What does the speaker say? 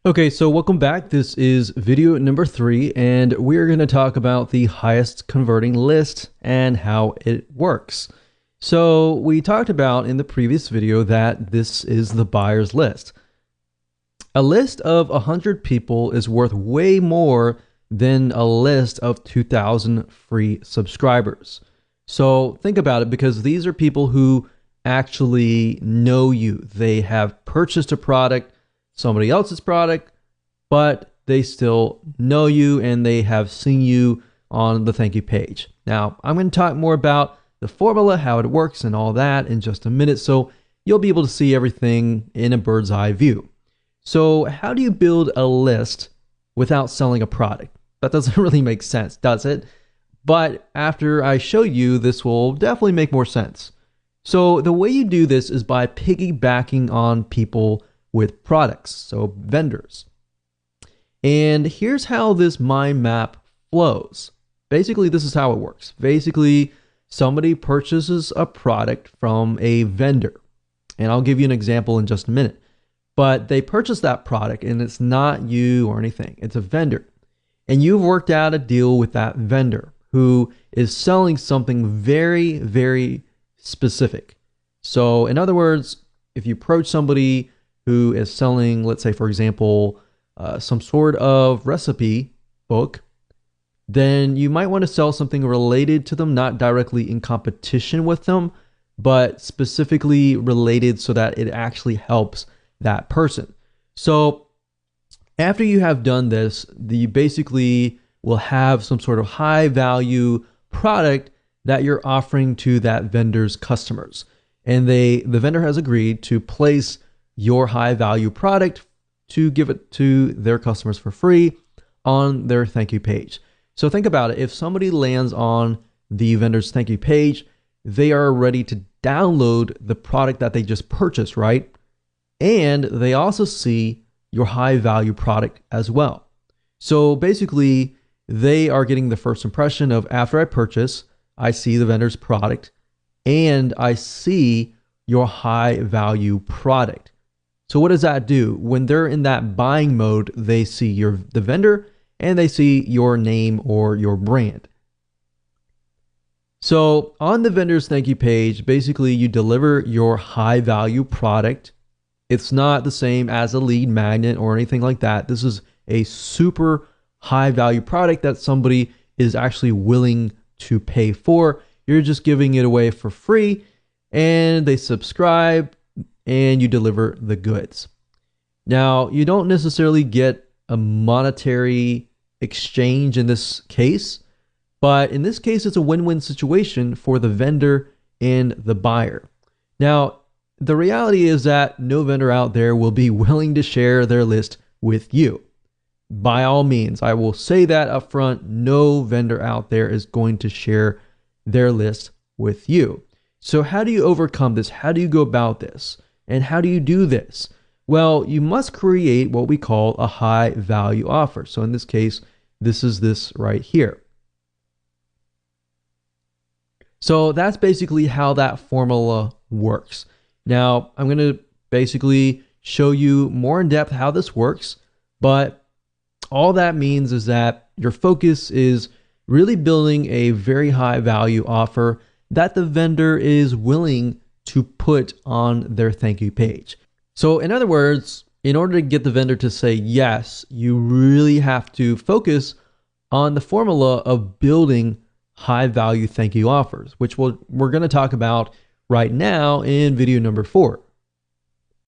Okay, so welcome back. This is video number 3, and we're going to talk about the highest converting list and how it works. So we talked about in the previous video that this is the buyer's list. A list of 100 people is worth way more than a list of 2,000 free subscribers. So think about it, because these are people who actually know you. They have purchased a product, somebody else's product, but they still know you and they have seen you on the thank you page. Now, I'm going to talk more about the formula, how it works, and all that in just a minute, so you'll be able to see everything in a bird's eye view. So how do you build a list without selling a product? That doesn't really make sense, does it? But after I show you, this will definitely make more sense. So the way you do this is by piggybacking on people with products, so vendors. And here's how this mind map flows. Basically, this is how it works. Basically, somebody purchases a product from a vendor. And I'll give you an example in just a minute. But they purchase that product and it's not you or anything. It's a vendor. And you've worked out a deal with that vendor who is selling something very, very specific. So in other words, if you approach somebody who is selling, let's say, for example, some sort of recipe book, then you might want to sell something related to them, not directly in competition with them, but specifically related so that it actually helps that person. So after you have done this, you basically will have some sort of high value product that you're offering to that vendor's customers. And the vendor has agreed to place your high value product to give it to their customers for free on their thank you page. So think about it. If somebody lands on the vendor's thank you page, they are ready to download the product that they just purchased, right? And they also see your high value product as well. So basically, they are getting the first impression of, after I purchase, I see the vendor's product and I see your high value product. So what does that do? When they're in that buying mode, they see the vendor and they see your name or your brand. So on the vendor's thank you page, basically you deliver your high value product. It's not the same as a lead magnet or anything like that. This is a super high value product that somebody is actually willing to pay for. You're just giving it away for free and they subscribe and you deliver the goods. Now, you don't necessarily get a monetary exchange in this case, but in this case, it's a win-win situation for the vendor and the buyer. Now, the reality is that no vendor out there will be willing to share their list with you. By all means, I will say that up front, no vendor out there is going to share their list with you. So how do you overcome this? How do you go about this? And how do you do this? Well, you must create what we call a high value offer. So in this case, this is this right here. So that's basically how that formula works. Now, I'm going to basically show you more in depth how this works, but all that means is that your focus is really building a very high value offer that the vendor is willing to put on their thank you page. So in other words, in order to get the vendor to say yes, you really have to focus on the formula of building high value thank you offers, which we're going to talk about right now in video number 4.